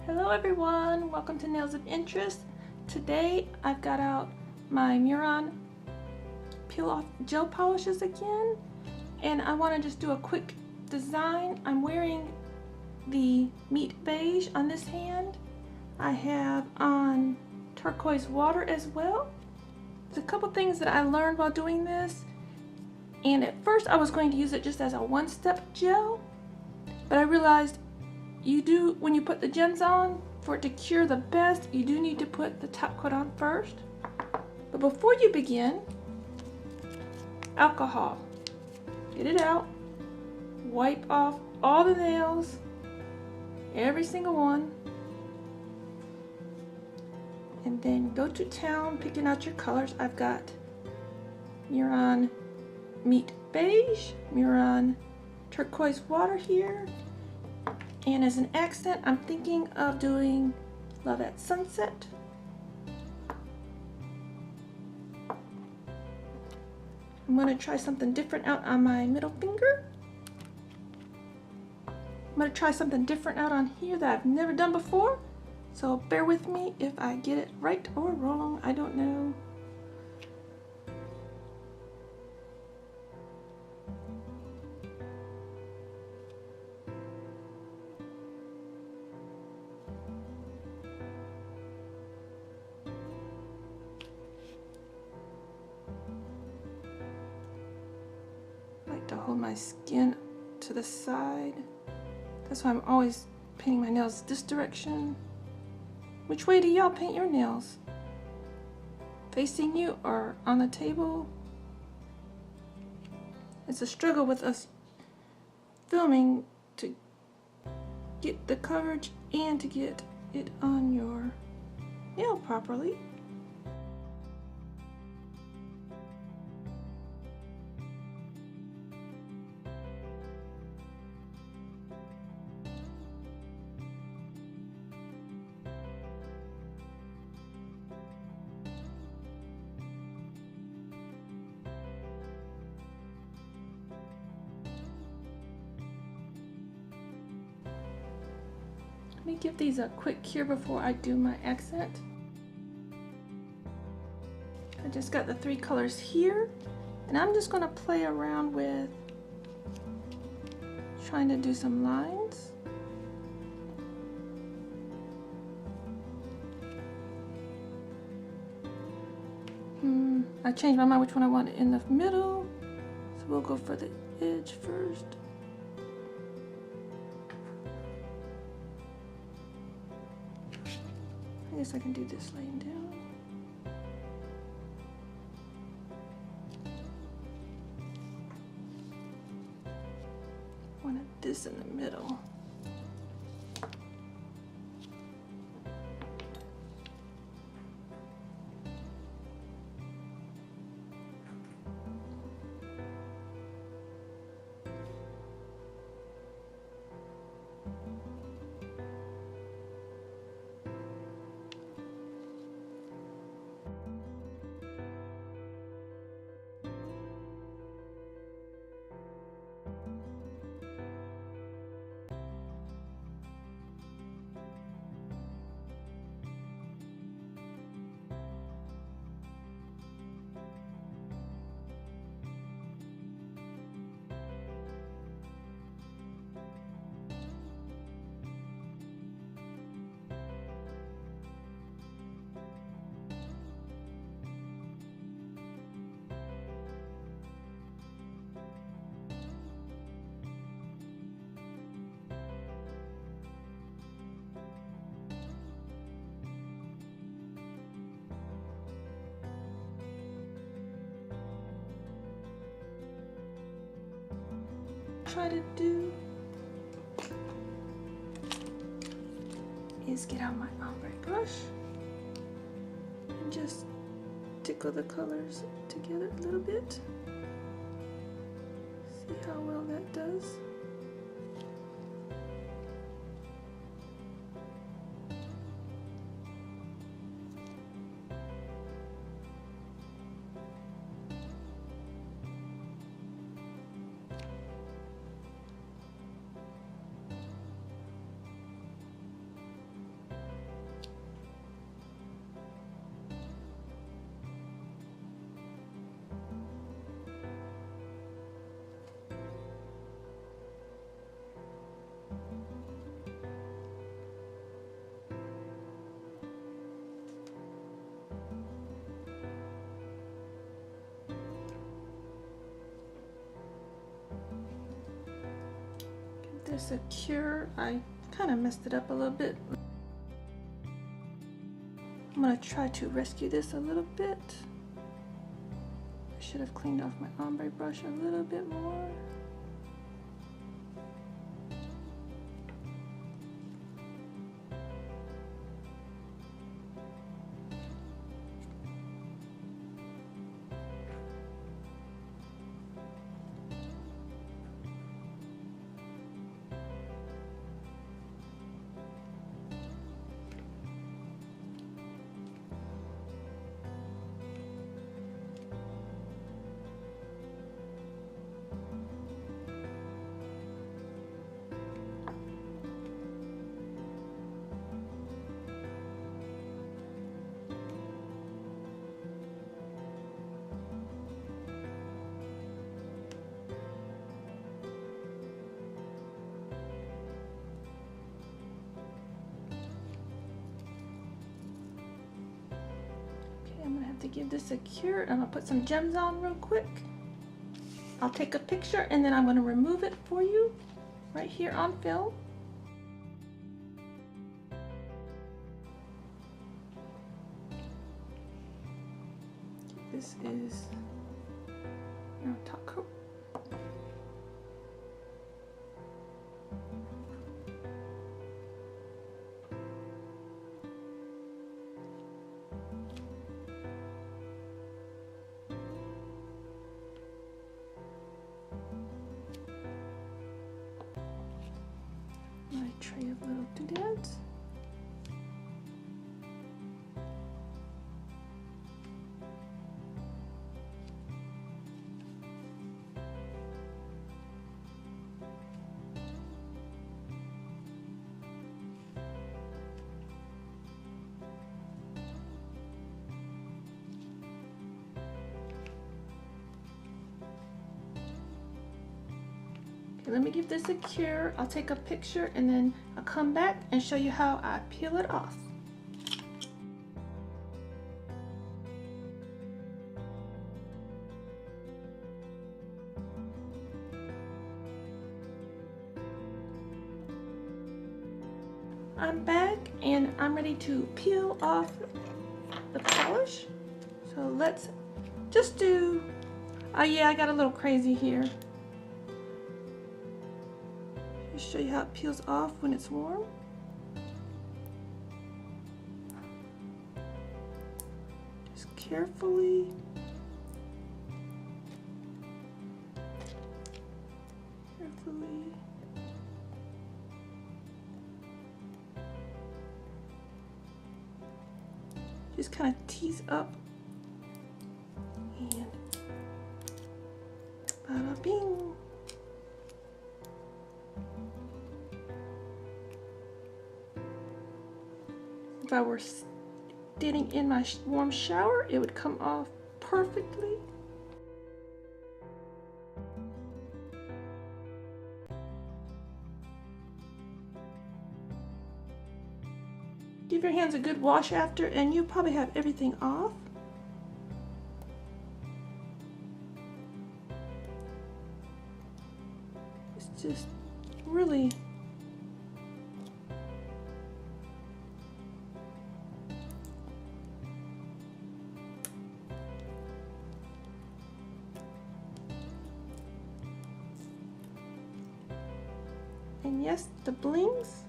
Hello everyone, welcome to Nails of Interest. Today I've got out my Murron peel off gel polishes again, and I want to just do a quick design. I'm wearing the meat beige on this hand. I have on turquoise water as well. There's a couple things that I learned while doing this, and at first I was going to use it just as a one-step gel, but I realized when you put the gems on, for it to cure the best, you do need to put the top coat on first. But before you begin, alcohol. Get it out, wipe off all the nails, every single one, and then go to town picking out your colors. I've got Murron Meat Beige, Murron Turquoise Water here. And as an accent, I'm thinking of doing Love at Sunset. I'm going to try something different out on my middle finger. I'm going to try something different out on here that I've never done before. So bear with me if I get it right or wrong. I don't know. To hold my skin to the side. That's why I'm always painting my nails this direction. Which way do y'all paint your nails? Facing you or on the table? It's a struggle with us filming to get the coverage and to get it on your nail properly. Let me give these a quick cure before I do my accent. I just got the three colors here, and I'm just going to play around with trying to do some lines. I changed my mind which one I want in the middle, so we'll go for the edge first. I guess I can do this laying down. Wanted this in the middle. Try to do is get out my ombre brush and just tickle the colors together a little bit. See how well that does. give this a cure. I kind of messed it up a little bit. I'm gonna try to rescue this a little bit. I should have cleaned off my ombre brush a little bit more. I'm gonna have to give this a cure. I'm gonna put some gems on real quick. I'll take a picture and then I'm gonna remove it for you right here on film. This is our top coat. My tray of little doodads. Let me give this a cure. I'll take a picture and then I'll come back and show you how I peel it off. I'm back and I'm ready to peel off the polish. So let's just do, oh yeah, I got a little crazy here. Show you how it peels off when it's warm. Just carefully. Just kind of tease up and bada bing. If I were standing in my warm shower, it would come off perfectly. Give your hands a good wash after, and you probably have everything off. It's just really and yes, the blings,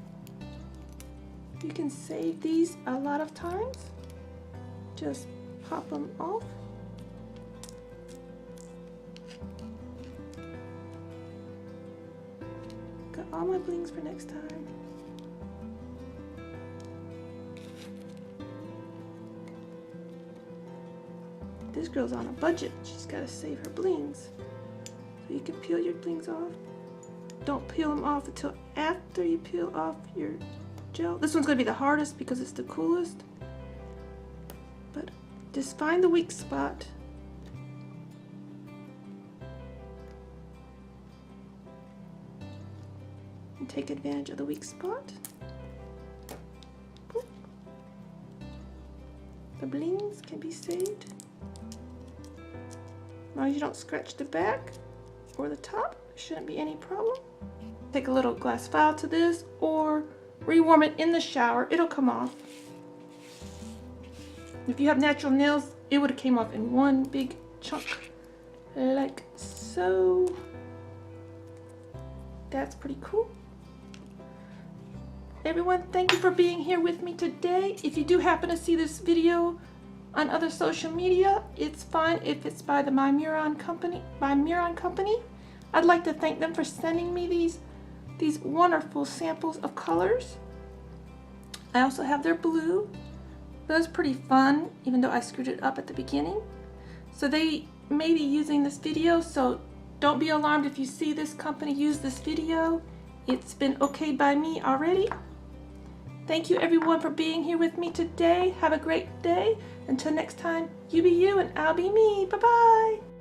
you can save these a lot of times. Just pop them off. Got all my blings for next time. This girl's on a budget. She's got to save her blings. So you can peel your blings off. Don't peel them off until after you peel off your gel. This one's going to be the hardest because it's the coolest. But just find the weak spot. And take advantage of the weak spot. Boop. The blings can be saved. As long as you don't scratch the back. or the top. Shouldn't be any problem. Take a little glass vial to this or rewarm it in the shower. It'll come off. If you have natural nails, it would have came off in one big chunk like so. That's pretty cool. Everyone, thank you for being here with me today. If you do happen to see this video on other social media, it's fine if it's by the Murron company. I'd like to thank them for sending me these wonderful samples of colors. I also have their blue. That was pretty fun, even though I screwed it up at the beginning. So they may be using this video, so don't be alarmed if you see this company use this video. It's been okayed by me already. Thank you everyone for being here with me today. Have a great day. Until next time, you be you and I'll be me. Bye-bye.